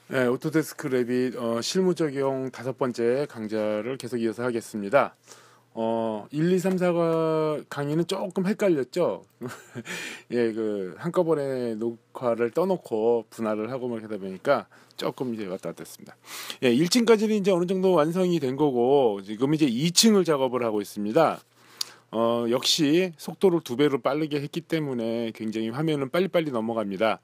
네, 오토데스크 레빗 실무 적용 다섯 번째 강좌를 계속 이어서 하겠습니다. 1, 2, 3, 4가 강의는 조금 헷갈렸죠? 예, 한꺼번에 녹화를 떠놓고 분할을 하고 막 하다 보니까 조금 이제 왔다 갔다 했습니다. 예, 1층까지는 이제 어느 정도 완성이 된 거고, 지금 이제 2층을 작업을 하고 있습니다. 역시 속도를 두 배로 빠르게 했기 때문에 굉장히 화면은 빨리빨리 넘어갑니다.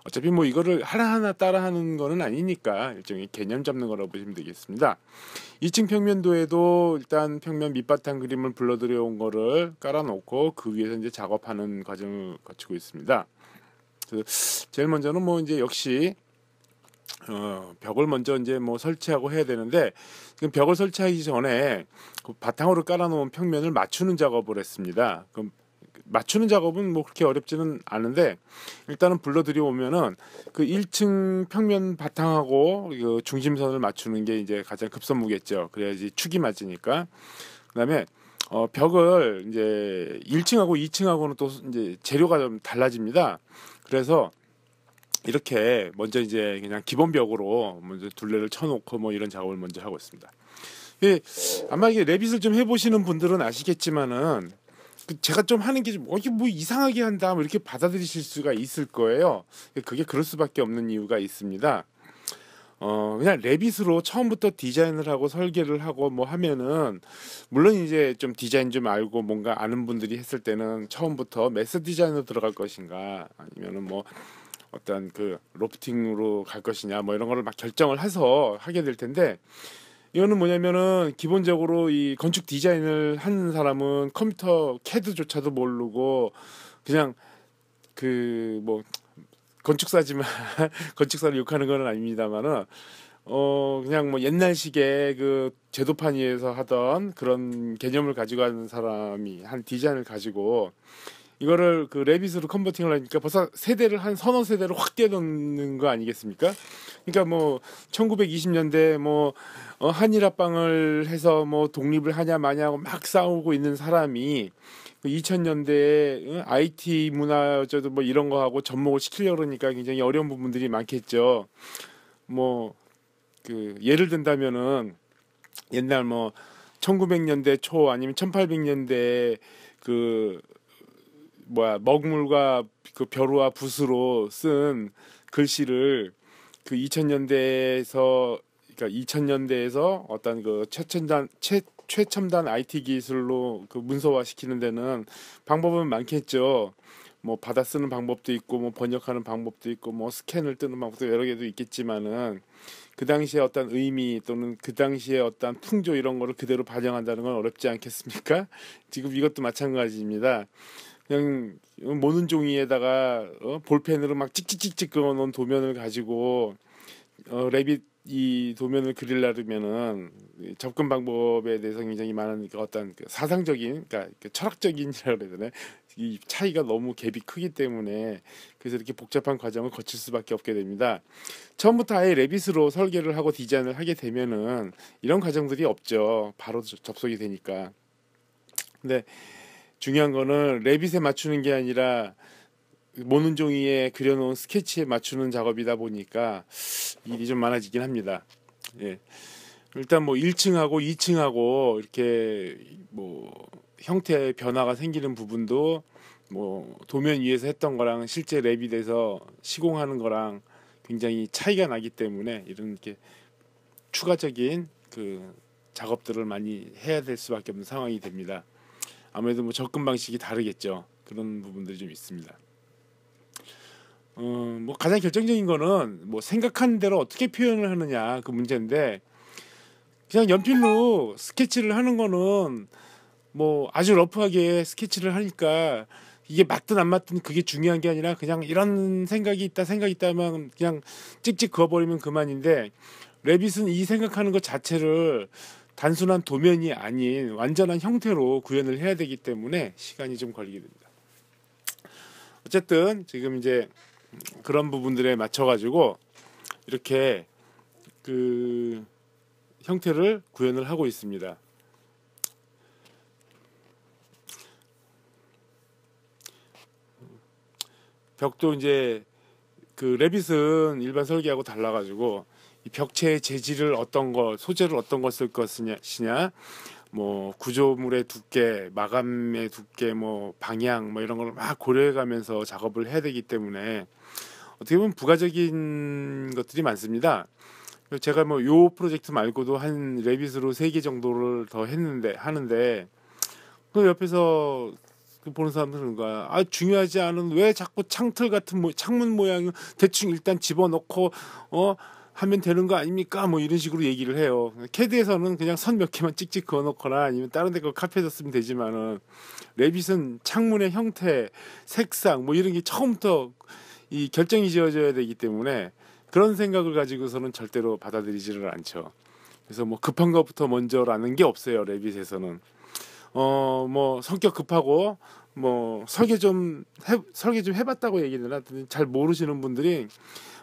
어차피 뭐 이거를 하나하나 따라하는 거는 아니니까 일종의 개념 잡는 거라고 보시면 되겠습니다. 2층 평면도에도 일단 평면 밑바탕 그림을 불러들여 온 거를 깔아놓고 그 위에서 이제 작업하는 과정을 거치고 있습니다. 제일 먼저는 뭐 이제 역시 벽을 먼저 이제 뭐 설치하고 해야 되는데, 지금 벽을 설치하기 전에 그 바탕으로 깔아놓은 평면을 맞추는 작업을 했습니다. 그럼 맞추는 작업은 뭐 그렇게 어렵지는 않은데, 일단은 불러들여 오면은 그 1층 평면 바탕하고 그 중심선을 맞추는 게 이제 가장 급선무겠죠. 그래야지 축이 맞으니까. 그다음에 벽을 이제 1층하고 2층하고는 또 이제 재료가 좀 달라집니다. 그래서 이렇게 먼저 이제 그냥 기본벽으로 먼저 둘레를 쳐놓고 뭐 이런 작업을 먼저 하고 있습니다. 예, 아마 이게 레빗을 좀 해보시는 분들은 아시겠지만은 제가 좀 하는 게 좀 이게 뭐 이상하게 한다 뭐 이렇게 받아들이실 수가 있을 거예요. 그게 그럴 수밖에 없는 이유가 있습니다. 그냥 레빗으로 처음부터 디자인을 하고 설계를 하고 뭐 하면은, 물론 이제 좀 디자인 좀 알고 뭔가 아는 분들이 했을 때는 처음부터 매스 디자인으로 들어갈 것인가, 아니면은 뭐 어떤 그 로프팅으로 갈 것이냐 뭐 이런 거를 막 결정을 해서 하게 될 텐데, 이거는 뭐냐면은 기본적으로 이 건축 디자인을 하는 사람은 컴퓨터 캐드조차도 모르고 그냥 뭐 건축사지만 건축사를 욕하는 건 아닙니다만은 그냥 뭐 옛날식의 그 제도판 위에서 하던 그런 개념을 가지고 하는 사람이 한 디자인을 가지고 이거를 그 레빗으로 컨버팅을 하니까 벌써 세대를 한 서너 세대를 확 뛰어넘는 거 아니겠습니까? 그러니까 뭐 1920년대 뭐 한일 합방을 해서 뭐 독립을 하냐 마냐고 막 싸우고 있는 사람이 2000년대에 IT 문화저도 뭐 이런 거 하고 접목을 시키려고 그러니까 굉장히 어려운 부분들이 많겠죠. 뭐 예를 든다면은 옛날 뭐 1900년대 초 아니면 1800년대 그 먹물과 그 벼루와 붓으로 쓴 글씨를 그 2000년대에서, 그러니까 2000년대에서 어떤 그 최첨단 IT 기술로 그 문서화 시키는 데는 방법은 많겠죠. 뭐 받아 쓰는 방법도 있고 뭐 번역하는 방법도 있고 뭐 스캔을 뜨는 방법도 여러 개도 있겠지만은, 그 당시에 어떤 의미 또는 그 당시에 어떤 풍조 이런 거를 그대로 반영한다는 건 어렵지 않겠습니까? 지금 이것도 마찬가지입니다. 그냥 모는 종이에다가 볼펜으로 막 찍찍찍찍 그어놓은 도면을 가지고 레빗 이 도면을 그리려면은 접근 방법에 대해서 굉장히 많은 그 어떤 그 사상적인, 그러니까 그 철학적인이라고 해야 되나, 이 차이가 너무 갭이 크기 때문에 그래서 이렇게 복잡한 과정을 거칠 수밖에 없게 됩니다. 처음부터 아예 레빗으로 설계를 하고 디자인을 하게 되면은 이런 과정들이 없죠. 바로 접속이 되니까. 근데 중요한 거는 레빗에 맞추는 게 아니라 모는 종이에 그려놓은 스케치에 맞추는 작업이다 보니까 일이 좀 많아지긴 합니다. 예. 일단 뭐 1층하고 2층하고 이렇게 뭐 형태의 변화가 생기는 부분도 뭐 도면 위에서 했던 거랑 실제 레빗에서 시공하는 거랑 굉장히 차이가 나기 때문에 이런 이렇게 추가적인 그 작업들을 많이 해야 될 수밖에 없는 상황이 됩니다. 아무래도 뭐 접근 방식이 다르겠죠. 그런 부분들이 좀 있습니다. 뭐 가장 결정적인 거는 뭐 생각하는 대로 어떻게 표현을 하느냐 그 문제인데, 그냥 연필로 스케치를 하는 거는 뭐 아주 러프하게 스케치를 하니까 이게 맞든 안 맞든 그게 중요한 게 아니라 그냥 이런 생각이 있다면 그냥 찍찍 그어버리면 그만인데, 레빗은 이 생각하는 것 자체를 단순한 도면이 아닌 완전한 형태로 구현을 해야 되기 때문에 시간이 좀 걸리게 됩니다. 어쨌든 지금 이제 그런 부분들에 맞춰 가지고 이렇게 그 형태를 구현을 하고 있습니다. 벽도 이제 그 레빗은 일반 설계하고 달라가지고 이 벽체의 재질을 어떤 거, 소재를 어떤 거 쓸 것이냐, 뭐 구조물의 두께, 마감의 두께, 뭐 방향, 뭐 이런 걸 막 고려해가면서 작업을 해야 되기 때문에 어떻게 보면 부가적인 것들이 많습니다. 제가 뭐 요 프로젝트 말고도 한 레빗으로 3개 정도를 더 하는데 그 옆에서 그 보는 사람들은 거야. 아, 중요하지 않은 왜 자꾸 창틀 같은 창문 모양을 대충 일단 집어넣고 하면 되는 거 아닙니까? 뭐 이런 식으로 얘기를 해요. 캐드에서는 그냥 선 몇 개만 찍찍 그어놓거나 아니면 다른 데 거 카피해서 쓰면 되지만은 레빗은 창문의 형태, 색상 뭐 이런 게 처음부터 이 결정이 지어져야 되기 때문에 그런 생각을 가지고서는 절대로 받아들이지를 않죠. 그래서 뭐 급한 것부터 먼저라는 게 없어요. 레빗에서는 뭐 성격 급하고 뭐 설계 좀 해봤다고 얘기를 하더니 잘 모르시는 분들이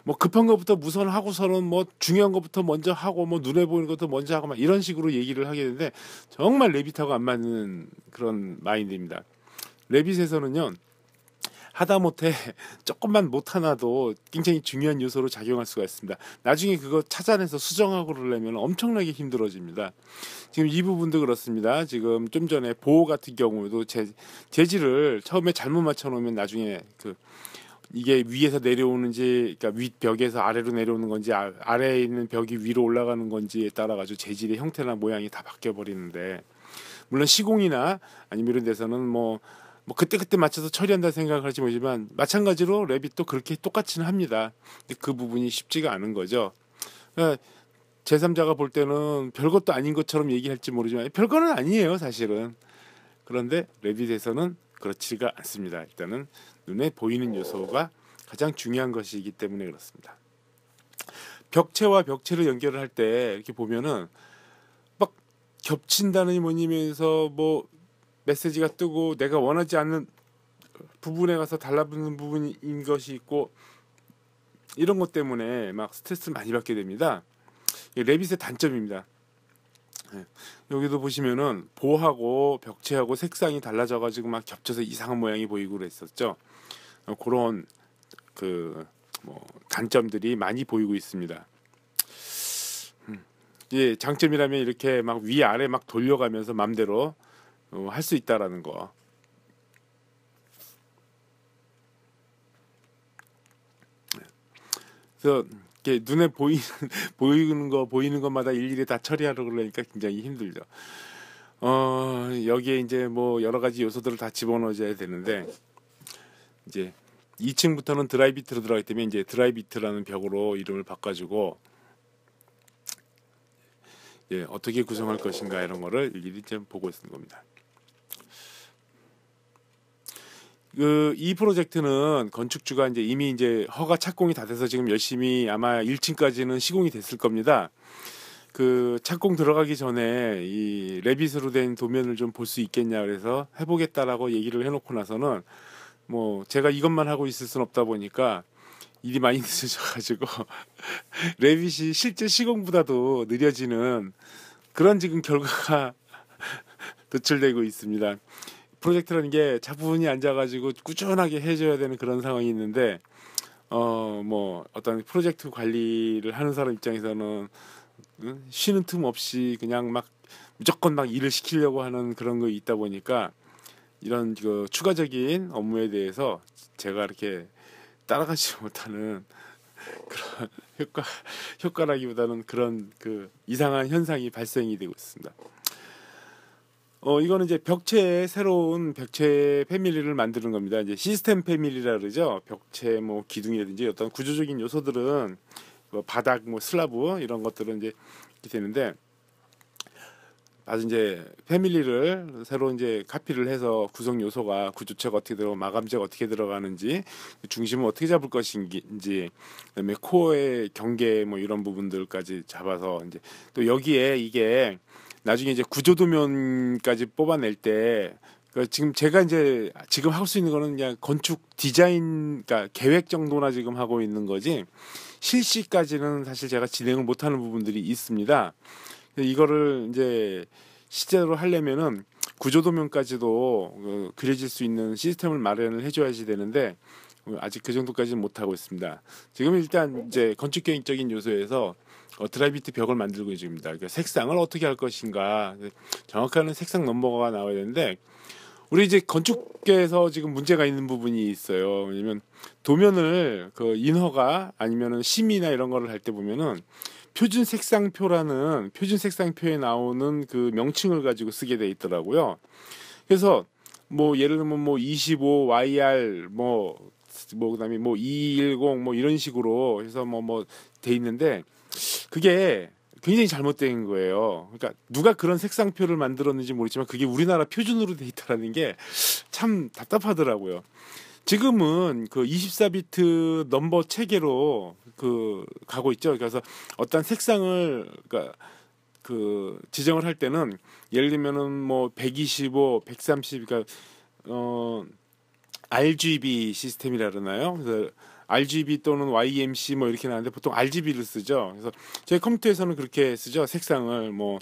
뭐 급한 것부터 우선 하고서는 뭐 중요한 것부터 먼저 하고 뭐 눈에 보이는 것도 먼저 하고 막 이런 식으로 얘기를 하게 되는데 정말 레빗하고 안 맞는 그런 마인드입니다. 레빗에서는요. 하다못해 조금만 못하나도 굉장히 중요한 요소로 작용할 수가 있습니다. 나중에 그거 찾아내서 수정하고 그러려면 엄청나게 힘들어집니다. 지금 이 부분도 그렇습니다. 지금 좀 전에 보호 같은 경우도 재질을 처음에 잘못 맞춰 놓으면 나중에 이게 위에서 내려오는지, 그러니까 윗벽에서 아래로 내려오는 건지 아래에 있는 벽이 위로 올라가는 건지에 따라 가지고 재질의 형태나 모양이 다 바뀌어 버리는데, 물론 시공이나 아니면 이런 데서는 뭐 그때 맞춰서 처리한다 생각을 하지 모르지만 마찬가지로 레빗도 그렇게 똑같이는 합니다. 근데 그 부분이 쉽지가 않은 거죠. 그러니까 제3자가 볼 때는 별것도 아닌 것처럼 얘기할지 모르지만 별거는 아니에요, 사실은. 그런데 레빗에서는 그렇지가 않습니다. 일단은 눈에 보이는 요소가 가장 중요한 것이기 때문에 그렇습니다. 벽체와 벽체를 연결을 할 때 이렇게 보면은 막 겹친다는 뭐니면서 뭐 메시지가 뜨고 내가 원하지 않는 부분에 가서 달라붙는 부분인 것이 있고 이런 것 때문에 막 스트레스를 많이 받게 됩니다. 레빗의 단점입니다. 여기도 보시면은 보하고 벽체하고 색상이 달라져가지고 막 겹쳐서 이상한 모양이 보이고 그랬었죠. 그런 뭐 단점들이 많이 보이고 있습니다. 예, 장점이라면 이렇게 막 위아래 막 돌려가면서 맘대로 할 수 있다라는 거. 그래서 이렇게 눈에 보이는 것마다 일일이 다 처리하려고 그러니까 굉장히 힘들죠. 여기에 이제 뭐 여러 가지 요소들을 다 집어넣어줘야 되는데 이제 2층부터는 드라이비트로 들어가기 때문에 이제 드라이비트라는 벽으로 이름을 바꿔주고 예, 어떻게 구성할 것인가 이런 거를 일일이 좀 보고 있는 겁니다. 이 프로젝트는 건축주가 이미 허가 착공이 다 돼서 지금 열심히 아마 1층까지는 시공이 됐을 겁니다. 그 착공 들어가기 전에 이 레빗으로 된 도면을 좀 볼 수 있겠냐 그래서 해보겠다라고 얘기를 해놓고 나서는 뭐 제가 이것만 하고 있을 순 없다 보니까 일이 많이 늦어져가지고 레빗이 실제 시공보다도 느려지는 그런 지금 결과가 도출되고 있습니다. 프로젝트라는 게 차분히 앉아가지고 꾸준하게 해줘야 되는 그런 상황이 있는데 뭐 어떤 프로젝트 관리를 하는 사람 입장에서는 쉬는 틈 없이 그냥 막 무조건 막 일을 시키려고 하는 그런 거 있다 보니까 이런 추가적인 업무에 대해서 제가 이렇게 따라가지 못하는 그런 효과라기보다는 그런 이상한 현상이 발생이 되고 있습니다. 이거는 이제 새로운 벽체 패밀리를 만드는 겁니다. 이제 시스템 패밀리라 그러죠. 벽체 뭐 기둥이라든지 어떤 구조적인 요소들은 바닥 뭐 슬라브 이런 것들은 이제 이렇게 되는데 아주 이제 패밀리를 새로 이제 카피를 해서 구성 요소가 구조체가 어떻게 들어가고 마감재가 어떻게 들어가는지 중심을 어떻게 잡을 것인지 그다음에 코어의 경계 뭐 이런 부분들까지 잡아서 이제 또 여기에 이게 나중에 이제 구조도면까지 뽑아낼 때 지금 제가 지금 할 수 있는 거는 그냥 건축 디자인 그러니까 계획 정도나 지금 하고 있는 거지 실시까지는 사실 제가 진행을 못하는 부분들이 있습니다. 이거를 이제 실제로 하려면은 구조도면까지도 그려질 수 있는 시스템을 마련을 해줘야지 되는데 아직 그 정도까지는 못 하고 있습니다. 지금 일단 이제 건축계획적인 요소에서 드라이비트 벽을 만들고 있습니다. 그러니까 색상을 어떻게 할 것인가, 정확한 색상 넘버가 나와야 되는데, 우리 이제 건축계에서 지금 문제가 있는 부분이 있어요. 왜냐면 도면을 그 인허가 아니면은 심의나 이런 거를 할 때 보면은 표준 색상표라는 표준 색상표에 나오는 그 명칭을 가지고 쓰게 돼 있더라고요. 그래서 뭐 예를 들면 뭐 25 YR 뭐 그다음에 뭐 210 뭐 이런 식으로 해서 뭐 돼 있는데 그게 굉장히 잘못된 거예요. 그러니까 누가 그런 색상표를 만들었는지 모르지만 그게 우리나라 표준으로 돼 있다라는 게 참 답답하더라고요. 지금은 그 24비트 넘버 체계로 그 가고 있죠. 그래서 어떤 색상을 그러니까 그 지정을 할 때는 예를 들면은 뭐 125, 130 그러니까 RGB 시스템이라 그러나요? 그래서 RGB 또는 YMC 뭐 이렇게 나왔는데 보통 RGB를 쓰죠. 그래서 저희 컴퓨터에서는 그렇게 쓰죠. 색상을 뭐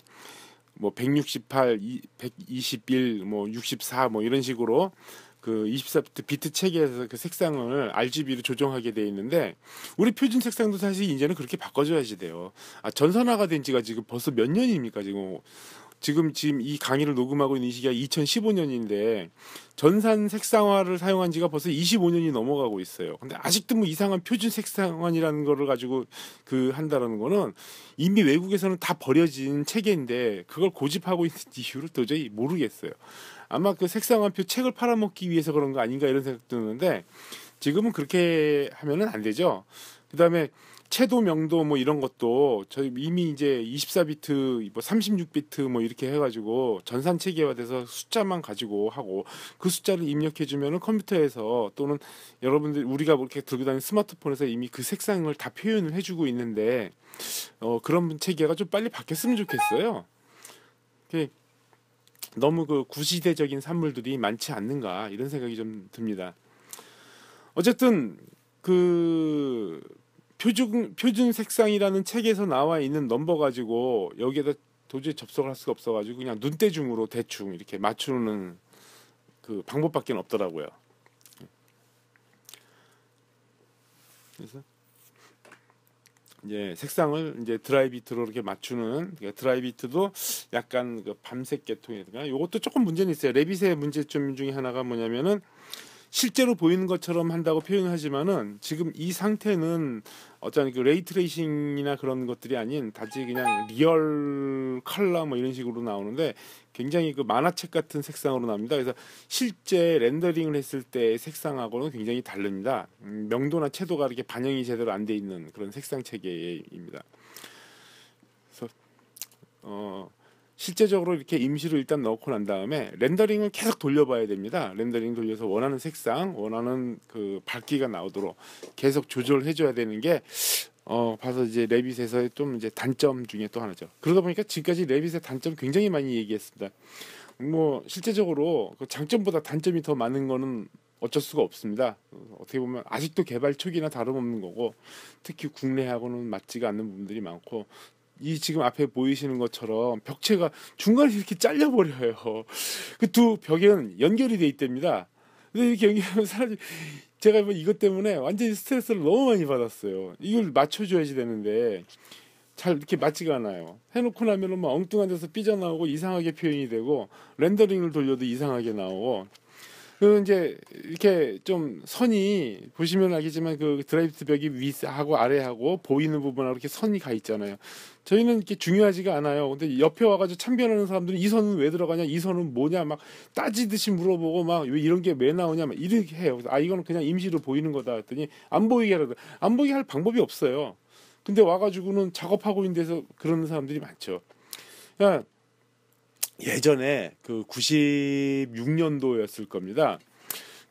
168, 121, 뭐 64 뭐 이런 식으로 그 24비트 비트 체계에서 그 색상을 RGB로 조정하게 돼 있는데 우리 표준 색상도 사실 이제는 그렇게 바꿔줘야지 돼요. 전산화가 된 지가 지금 벌써 몇 년입니까 지금 이 강의를 녹음하고 있는 이 시기가 2015년인데 전산 색상화를 사용한 지가 벌써 25년이 넘어가고 있어요. 근데 아직도 뭐 이상한 표준 색상화이라는 거를 가지고 그 한다라는 거는 이미 외국에서는 다 버려진 체계인데 그걸 고집하고 있는 이유를 도저히 모르겠어요. 아마 그 색상화표 책을 팔아먹기 위해서 그런 거 아닌가 이런 생각 드는데 지금은 그렇게 하면은 안 되죠. 그다음에 채도 명도 뭐 이런 것도 저희 이미 이제 24비트 뭐 36비트 뭐 이렇게 해가지고 전산 체계화돼서 숫자만 가지고 하고 그 숫자를 입력해 주면은 컴퓨터에서 또는 여러분들 우리가 이렇게 들고 다니는 스마트폰에서 이미 그 색상을 다 표현을 해주고 있는데 그런 체계가 좀 빨리 바뀌었으면 좋겠어요. 너무 그 구시대적인 산물들이 많지 않는가 이런 생각이 좀 듭니다. 어쨌든 그 표준 색상이라는 책에서 나와 있는 넘버 가지고 여기에다 도저히 접속을 할 수가 없어가지고 그냥 눈대중으로 대충 이렇게 맞추는 그 방법밖에 없더라고요. 그래서 이제 색상을 이제 드라이비트로 이렇게 맞추는 그러니까 드라이비트도 약간 그 밤색 계통이니까 이것도 조금 문제는 있어요. 레빗의 문제점 중에 하나가 뭐냐면은 실제로 보이는 것처럼 한다고 표현하지만은 지금 이 상태는 어떤 그 레이 트레이싱이나 그런 것들이 아닌 단지 그냥 리얼 컬러 뭐 이런 식으로 나오는데 굉장히 그 만화책 같은 색상으로 나옵니다. 그래서 실제 렌더링을 했을 때 색상하고는 굉장히 다릅니다. 명도나 채도가 이렇게 반영이 제대로 안 돼 있는 그런 색상 체계입니다. 그래서 실제적으로 이렇게 임시로 일단 넣고 난 다음에 렌더링을 계속 돌려봐야 됩니다. 렌더링 돌려서 원하는 색상, 원하는 그 밝기가 나오도록 계속 조절해 줘야 되는 게 봐서 이제 레빗에서의 좀 이제 단점 중에 또 하나죠. 그러다 보니까 지금까지 레빗의 단점 굉장히 많이 얘기했습니다. 뭐 실제적으로 그 장점보다 단점이 더 많은 거는 어쩔 수가 없습니다. 어떻게 보면 아직도 개발 초기나 다름없는 거고 특히 국내하고는 맞지가 않는 부분들이 많고 이 지금 앞에 보이시는 것처럼 벽체가 중간에 이렇게 잘려버려요. 그 두 벽에는 연결이 돼 있답니다. 근데 이렇게 연결하면 사람이 제가 뭐 이것 때문에 완전히 스트레스를 너무 많이 받았어요. 이걸 맞춰줘야지 되는데 잘 이렇게 맞지가 않아요. 해놓고 나면은 막 엉뚱한 데서 삐져나오고 이상하게 표현이 되고 렌더링을 돌려도 이상하게 나오고 그 이제 이렇게 좀 선이 보시면 알겠지만 그 드라이비트 벽이 위하고 아래하고 보이는 부분하고 이렇게 선이 가 있잖아요. 저희는 이렇게 중요하지가 않아요. 근데 옆에 와가지고 참견하는 사람들은 이 선은 왜 들어가냐, 이 선은 뭐냐 막 따지듯이 물어보고 막 왜 이런 게 왜 나오냐 막 이렇게 해요. 이거는 그냥 임시로 보이는 거다 했더니 안 보이게 하라고. 안 보이게 할 방법이 없어요. 근데 와가지고는 작업하고 있는 데서 그러는 사람들이 많죠. 그러니까 예전에 그 96년도였을 겁니다.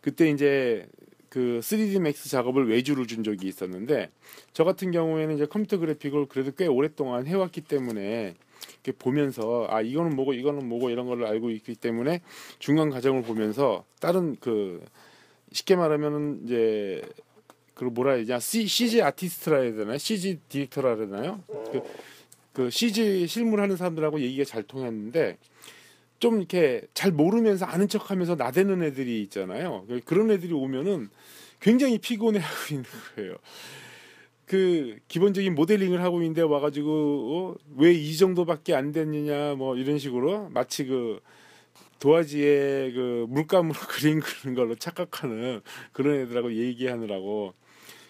그때 이제 그 3D 맥스 작업을 외주를 준 적이 있었는데 저 같은 경우에는 이제 컴퓨터 그래픽을 그래도 꽤 오랫동안 해왔기 때문에 이렇게 보면서 이거는 뭐고 이런 걸 알고 있기 때문에 중간 과정을 보면서 다른 그 쉽게 말하면은 이제 그 뭐라 해야 되냐 CG 아티스트라 해야 되나요? CG 디렉터라 해야 되나요? 그 CG 실물하는 사람들하고 얘기가 잘 통했는데 좀 이렇게 잘 모르면서 아는 척하면서 나대는 애들이 있잖아요. 그런 애들이 오면은 굉장히 피곤해하고 있는 거예요. 그 기본적인 모델링을 하고 있는데 와가지고 왜 이 정도밖에 안 됐느냐 뭐 이런 식으로 마치 그 도화지에 그 물감으로 그린 걸로 착각하는 그런 애들하고 얘기하느라고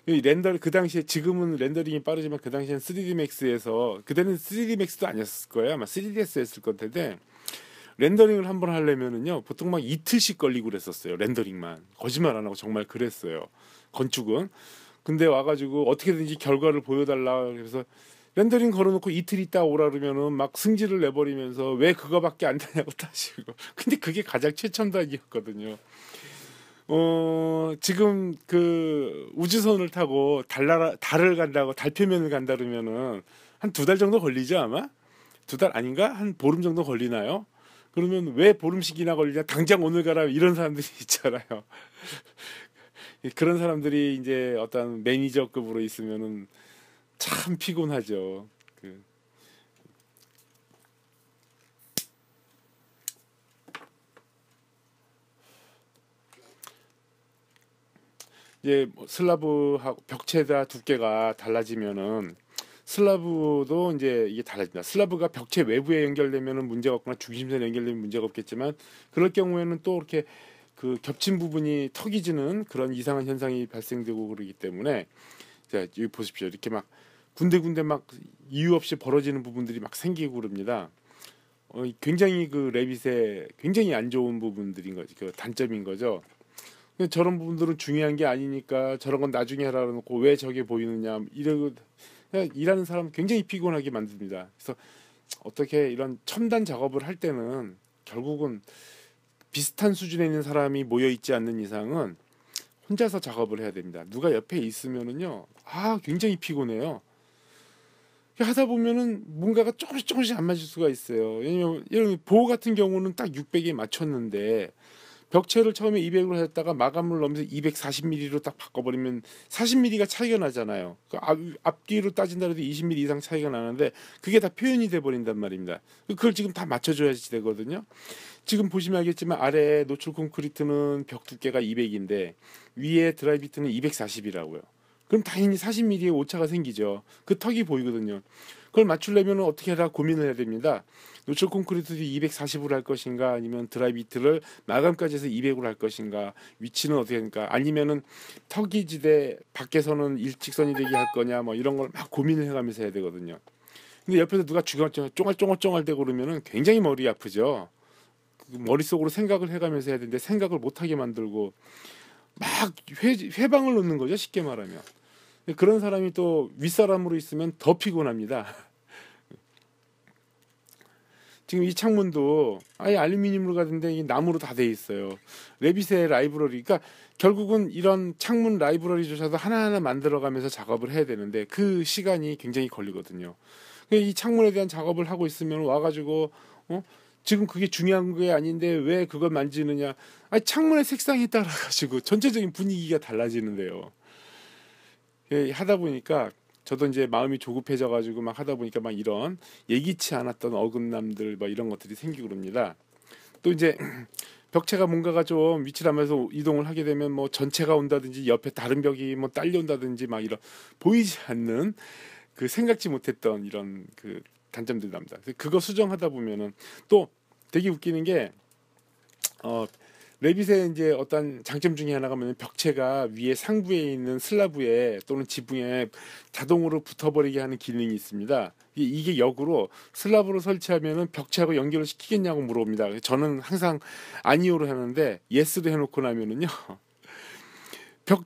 이 렌더 그 당시에 지금은 렌더링이 빠르지만 그 당시엔 3D 맥스에서 그때는 3D 맥스도 아니었을 거예요. 아마 3DS였을 건데 렌더링을 한번 하려면은요 보통 막 이틀씩 걸리고 그랬었어요. 렌더링만 거짓말 안 하고 정말 그랬어요. 건축은 근데 와가지고 어떻게든지 결과를 보여달라 그래서 렌더링 걸어놓고 이틀 있다 오라 그러면은 막 승질을 내버리면서 왜 그거밖에 안 되냐고 따지고 근데 그게 가장 최첨단이었거든요. 지금 그 우주선을 타고 달을 간다고 달 표면을 간다 그러면은 한 2달 정도 걸리죠 아마? 2달 아닌가? 한 보름 정도 걸리나요? 그러면 왜 보름씩이나 걸리냐? 당장 오늘 가라 이런 사람들이 있잖아요. 그런 사람들이 이제 어떤 매니저급으로 있으면은 참 피곤하죠. 그 이제 뭐 슬라브하고 벽체다 두께가 달라지면은 슬라브도 이제 이게 달라진다. 슬라브가 벽체 외부에 연결되면은 문제가 없거나 중심선에 연결되면 문제가 없겠지만 그럴 경우에는 또 이렇게 그 겹친 부분이 턱이 지는 그런 이상한 현상이 발생되고 그러기 때문에 자 여기 보십시오. 이렇게 막 군데군데 막 이유 없이 벌어지는 부분들이 막 생기고 그럽니다. 굉장히 그 레빗의 굉장히 안 좋은 부분들인 거죠. 그 단점인 거죠. 근데 저런 부분들은 중요한 게 아니니까 저런 건 나중에 하라 놓고 왜 저게 보이느냐 이러고 그냥 일하는 사람 굉장히 피곤하게 만듭니다. 그래서 어떻게 이런 첨단 작업을 할 때는 결국은 비슷한 수준에 있는 사람이 모여 있지 않는 이상은 혼자서 작업을 해야 됩니다. 누가 옆에 있으면은요, 굉장히 피곤해요. 하다 보면은 뭔가가 조금씩 안 맞을 수가 있어요. 왜냐면 이런 보호 같은 경우는 딱 600에 맞췄는데 벽체를 처음에 200으로 했다가 마감을 넣으면서 240mm로 딱 바꿔버리면 40mm가 차이가 나잖아요. 그 앞뒤로 따진다 해도 20mm 이상 차이가 나는데 그게 다 표현이 돼 버린단 말입니다. 그걸 지금 다 맞춰줘야지 되거든요. 지금 보시면 알겠지만 아래에 노출 콘크리트는 벽 두께가 200인데 위에 드라이비트는 240이라고요. 그럼 당연히 40mm의 오차가 생기죠. 그 턱이 보이거든요. 그걸 맞추려면 어떻게 하라 고민을 해야 됩니다. 노출 콘크리트도 240으로 할 것인가 아니면 드라이비트를 마감까지 해서 200으로 할 것인가 위치는 어떻게 하니까 아니면은 턱이 지대 밖에서는 일직선이 되게 할 거냐 뭐 이런 걸 막 고민을 해가면서 해야 되거든요. 근데 옆에서 누가 쫑알쫑알대고 그러면은 굉장히 머리 아프죠. 그 머릿속으로 생각을 해가면서 해야 되는데 생각을 못하게 만들고 막 회방을 놓는 거죠. 쉽게 말하면. 그런 사람이 또 윗사람으로 있으면 더 피곤합니다. 지금 이 창문도 아예 알루미늄으로 가던데 나무로 다 돼 있어요. 레빗의 라이브러리. 그러니까 결국은 이런 창문 라이브러리조차도 하나하나 만들어가면서 작업을 해야 되는데 그 시간이 굉장히 걸리거든요. 이 창문에 대한 작업을 하고 있으면 와가지고 지금 그게 중요한 게 아닌데 왜 그걸 만지느냐? 창문의 색상에 따라 가지고 전체적인 분위기가 달라지는데요. 하다 보니까 저도 이제 마음이 조급해져 가지고 막 하다 보니까 막 이런 예기치 않았던 어긋남들 막 이런 것들이 생기고 그럽니다. 또 이제 벽체가 뭔가가 좀 위치를 하면서 이동을 하게 되면 뭐 전체가 온다든지 옆에 다른 벽이 뭐 딸려온다든지 막 이런 보이지 않는 그 생각지 못했던 이런 그 단점들이 납니다. 그거 수정하다 보면은 또 되게 웃기는 게 레빗의 이제 어떤 장점 중에 하나가 뭐냐면 벽체가 위에 상부에 있는 슬라브에 또는 지붕에 자동으로 붙어버리게 하는 기능이 있습니다. 이게 역으로 슬라브로 설치하면은 벽체하고 연결을 시키겠냐고 물어봅니다. 저는 항상 아니오로 하는데 예스로 해놓고 나면은요 벽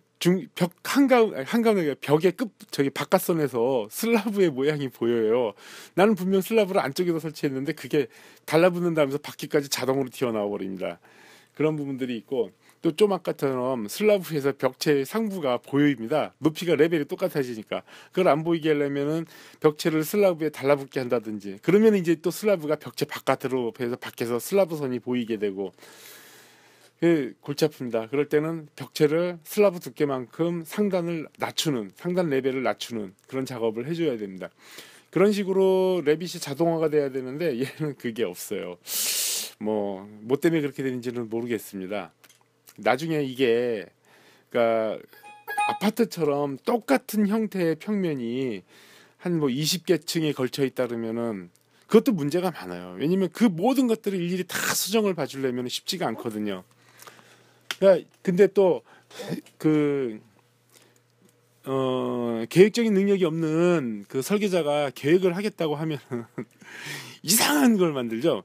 한가운데 벽의 저기 바깥선에서 슬라브의 모양이 보여요. 나는 분명 슬라브를 안쪽에서 설치했는데 그게 달라붙는다면서 바퀴까지 자동으로 튀어나와 버립니다. 그런 부분들이 있고 또 좀 아까처럼 슬라브에서 벽체 상부가 보입니다. 높이가 레벨이 똑같아지니까 그걸 안 보이게 하려면은 벽체를 슬라브에 달라붙게 한다든지 그러면 이제 또 슬라브가 벽체 바깥으로 해서 밖에서 슬라브 선이 보이게 되고 골치 아픕니다. 그럴 때는 벽체를 슬라브 두께만큼 상단 레벨을 낮추는 그런 작업을 해줘야 됩니다. 그런 식으로 레빗이 자동화가 돼야 되는데 얘는 그게 없어요. 뭐 때문에 그렇게 되는지는 모르겠습니다. 나중에 이게 그러니까 아파트처럼 똑같은 형태의 평면이 한 뭐 20개 층에 걸쳐 있다 그러면은 그것도 문제가 많아요. 왜냐면 그 모든 것들을 일일이 다 수정을 봐주려면 쉽지가 않거든요. 그러니까 근데 또 그 계획적인 능력이 없는 그 설계자가 계획을 하겠다고 하면 이상한 걸 만들죠.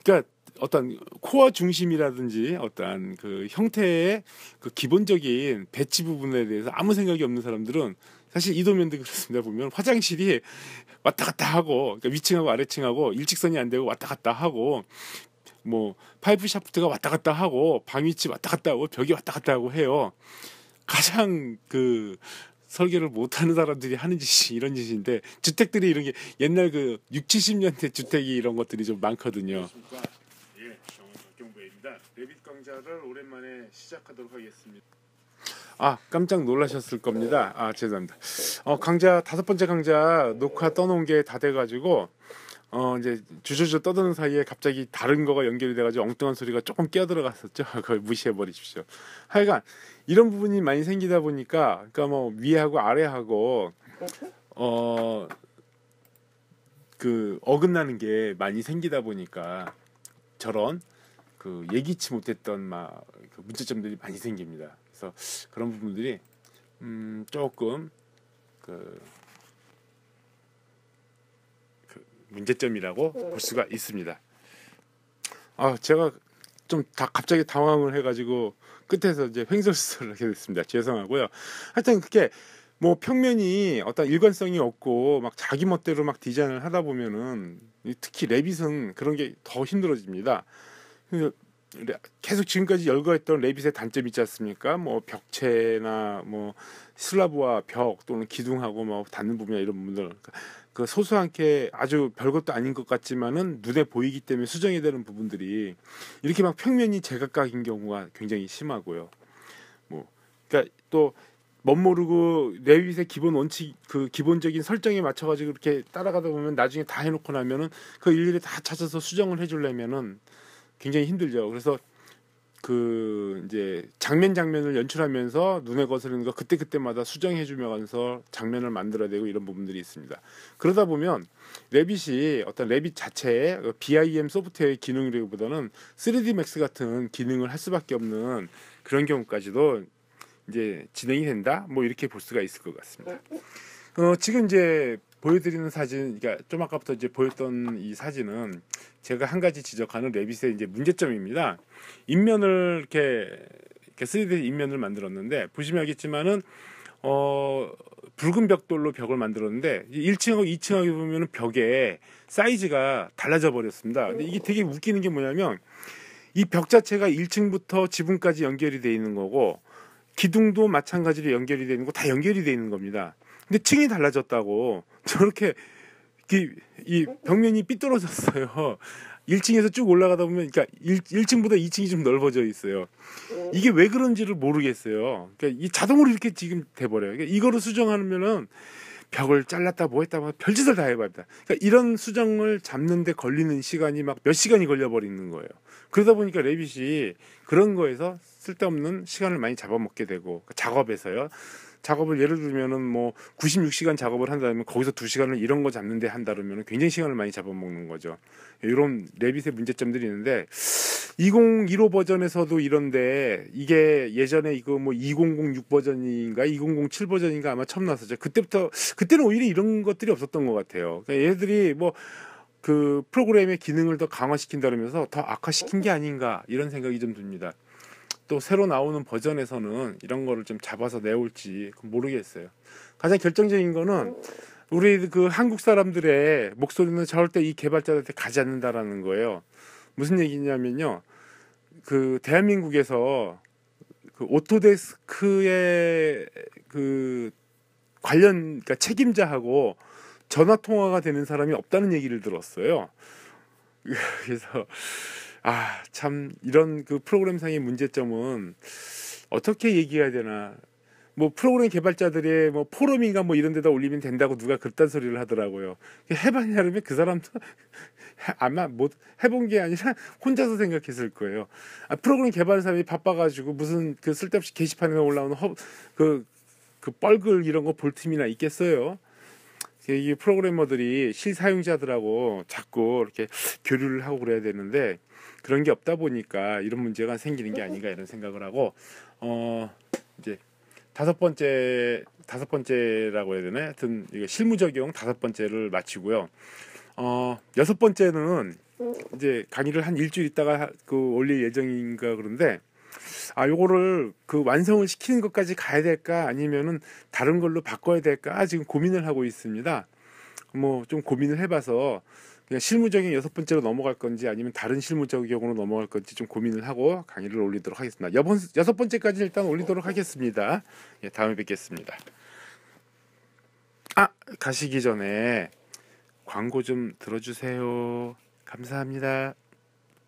그러니까 어떤 코어 중심이라든지 어떤 그 형태의 그 기본적인 배치 부분에 대해서 아무 생각이 없는 사람들은 사실 이도면도 그렇습니다. 보면 화장실이 왔다 갔다 하고, 그러니까 위층하고 아래층하고 일직선이 안 되고 왔다 갔다 하고, 뭐 파이프 샤프트가 왔다 갔다 하고, 방 위치 왔다 갔다 하고, 벽이 왔다 갔다 하고 해요. 가장 그 설계를 못하는 사람들이 하는 짓이 이런 짓인데, 주택들이 이런 게 옛날 그 6, 70년대 주택이 이런 것들이 좀 많거든요. 예, 경부입니다. 레빗 강좌를 오랜만에 시작하도록 하겠습니다. 아, 깜짝 놀라셨을 겁니다. 아, 죄송합니다. 강좌 5번째 강좌 녹화 떠놓은 게 다 돼가지고 이제 주저주저 떠드는 사이에 갑자기 다른 거가 연결이 돼가지고 엉뚱한 소리가 조금 끼어들어갔었죠. 그걸 무시해 버리십시오. 하여간 이런 부분이 많이 생기다 보니까, 그러니까 뭐 위하고 아래하고 그 어긋나는 게 많이 생기다 보니까 저런 그 예기치 못했던 막 그 문제점들이 많이 생깁니다. 그래서 그런 부분들이 조금 그 문제점이라고 볼 수가 있습니다. 아, 제가 좀 다 갑자기 당황을 해가지고 끝에서 이제 횡설수설을 하게 됐습니다. 죄송하고요. 하여튼 그게 뭐 평면이 어떤 일관성이 없고 막 자기 멋대로 막 디자인을 하다 보면은 특히 레빗은 그런 게 더 힘들어집니다. 계속 지금까지 열거했던 레빗의 단점 있지 않습니까? 뭐 벽체나 뭐 슬라브와 벽 또는 기둥하고 뭐 닿는 부분이나 이런 부분들, 그 소소하게 아주 별것도 아닌 것 같지만은 눈에 보이기 때문에 수정이 되는 부분들이 이렇게 막 평면이 제각각인 경우가 굉장히 심하고요. 뭐 그러니까 또 멋모르고 레빗의 기본 원칙, 그 기본적인 설정에 맞춰가지고 이렇게 따라가다 보면 나중에 다 해놓고 나면은 그 일일이 다 찾아서 수정을 해주려면은 굉장히 힘들죠. 그래서 그 이제 장면을 연출하면서 눈에 거스르는 거 그때마다 수정해 주면서 장면을 만들어야 되고 이런 부분들이 있습니다. 그러다 보면 레빗이 어떤 레빗 자체의 BIM 소프트웨어의 기능이라기보다는 3D Max 같은 기능을 할 수밖에 없는 그런 경우까지도 이제 진행이 된다. 뭐 이렇게 볼 수가 있을 것 같습니다. 지금 이제 보여드리는 사진, 그러니까 좀 아까부터 이제 보였던 이 사진은 제가 한 가지 지적하는 레빗의 이제 문제점입니다. 인면을 이렇게 3D 인면을 만들었는데 보시면 알겠지만은 붉은 벽돌로 벽을 만들었는데 1층하고 2층하고 보면은 벽에 사이즈가 달라져 버렸습니다. 근데 이게 되게 웃기는 게 뭐냐면 이 벽 자체가 1층부터 지붕까지 연결이 돼 있는 거고 기둥도 마찬가지로 연결이 되는 거 다 연결이 돼 있는 겁니다. 근데 층이 달라졌다고 저렇게 이 벽면이 삐뚤어졌어요. 1층에서 쭉 올라가다 보면, 그러니까 1층보다 2층이 좀 넓어져 있어요. 이게 왜 그런지를 모르겠어요. 그러니까 이 자동으로 이렇게 지금 돼버려요. 그러니까 이거를 수정하면은 벽을 잘랐다 뭐 했다 뭐 별짓을 다 해봐야 돼. 그러니까 이런 수정을 잡는데 걸리는 시간이 막 몇 시간이 걸려버리는 거예요. 그러다 보니까 레빗이 그런 거에서 쓸데없는 시간을 많이 잡아먹게 되고, 작업에서요. 작업을 예를 들면은 뭐 96시간 작업을 한다면 거기서 2시간을 이런 거 잡는데 한다 그러면 굉장히 시간을 많이 잡아먹는 거죠. 이런 레빗의 문제점들이 있는데 2015 버전에서도 이런데 이게 예전에 이거 뭐 2006 버전인가 2007 버전인가 아마 처음 나왔었죠. 그때는 오히려 이런 것들이 없었던 것 같아요. 그러니까 얘들이 뭐 그 프로그램의 기능을 더 강화시킨다면서 더 악화시킨 게 아닌가 이런 생각이 좀 듭니다. 또 새로 나오는 버전에서는 이런 거를 좀 잡아서 내올지 모르겠어요. 가장 결정적인 거는 우리 그 한국 사람들의 목소리는 절대 이 개발자들한테 가지 않는다라는 거예요. 무슨 얘기냐면요. 그 대한민국에서 그 오토데스크의 그 관련, 그러니까 책임자하고 전화 통화가 되는 사람이 없다는 얘기를 들었어요. 그래서 참 이런 그 프로그램상의 문제점은 어떻게 얘기해야 되나. 뭐 프로그램 개발자들의 뭐 포럼인가 뭐 이런 데다 올리면 된다고 누가 그딴 소리를 하더라고요. 해봤냐 그러면 그 사람도 아마 못 해본 게 아니라 혼자서 생각했을 거예요. 프로그램 개발 사람이 바빠가지고 무슨 그 쓸데없이 게시판에 올라오는 그 뻘글 이런 거 볼 틈이나 있겠어요. 이 프로그래머들이 실사용자들하고 자꾸 이렇게 교류를 하고 그래야 되는데 그런 게 없다 보니까 이런 문제가 생기는 게 아닌가 이런 생각을 하고 이제 다섯 번째라고 해야 되나? 하여튼 이거 실무 적용 다섯 번째를 마치고요. 여섯 번째는 이제 강의를 한 일주일 있다가 올릴 예정인가 그런데 요거를 그 완성을 시키는 것까지 가야 될까 아니면은 다른 걸로 바꿔야 될까 지금 고민을 하고 있습니다. 뭐 좀 고민을 해봐서 그냥 실무적인 여섯 번째로 넘어갈 건지 아니면 다른 실무적용으로 넘어갈 건지 좀 고민을 하고 강의를 올리도록 하겠습니다. 여섯 번째까지 일단 올리도록 하겠습니다. 예, 다음에 뵙겠습니다. 가시기 전에 광고 좀 들어주세요. 감사합니다.